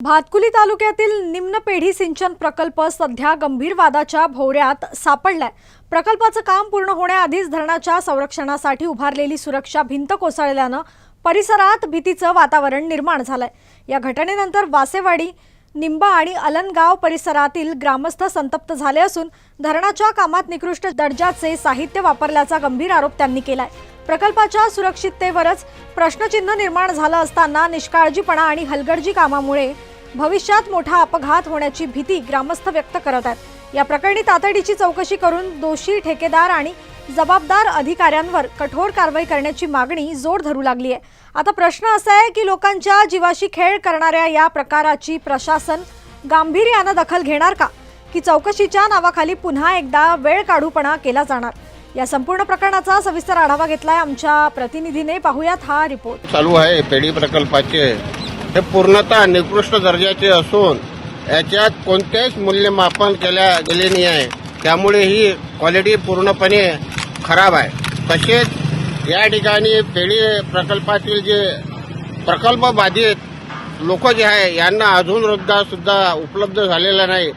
भातकुली तालुक्यातील निम्न पेढी सिंचन प्रकल्प सध्या गंभीर वादाच्या भोवऱ्यात सापडलाय। प्रकल्पाचं काम पूर्ण होण्याआधीच धरणाच्या संरक्षणासाठी उभारलेली सुरक्षा भिंत कोसळल्यानं परिसरात भीतीचं वातावरण निर्माण झालंय। या घटनेनंतर वासेवाडी, निंबा आणि अलनगाव परिसरातील ग्रामस्थ संतप्त झाले असून धरणाच्या कामात निकृष्ट दर्जाचे साहित्य वापरल्याचा गंभीर आरोप त्यांनी केलाय। प्रकल्पाच्या सुरक्षिततेवरच प्रश्नचिन्ह निर्माण झालं असताना निष्काळजीपणा आणि हलगर्जी कामामुळे भविष्यात मोठा अपघात होण्याची भीती ग्रामस्थ व्यक्त करत आहेत। या प्रकरणी तातडीची चौकशी करून दोषी ठेकेदार आणि जबाबदार अधिकाऱ्यांवर कठोर कारवाई करण्याची मागणी जोर धरू लागली आहे। आता प्रश्न असा आहे की लोकांच्या जीवाशी खेळ करणाऱ्या या प्रकाराची प्रशासन गांभीर्याने दखल घेणार का, की चौकशीच्या नावाखाली पुन्हा एकदा वेळ काढूपणा केला जाणार? या संपूर्ण प्रकरणाचा सविस्तर आढावा घेतलाय आमच्या प्रतिनिधीने। पाहूयात हा रिपोर्ट। चालू आहे पेढी प्रकल्पाचे हे पूर्णतः निकृष्ट दर्जाचे असून याच्यात कोणतेच मूल्यमापन केल्या गेले नाही आहे, त्यामुळे ही क्वालिटी पूर्णपणे खराब आहे। तसेच या ठिकाणी पेढी प्रकल्पातील जे प्रकल्प बाधित लोक जे आहे यांना अजून रोजगार सुद्धा उपलब्ध झालेला नाही।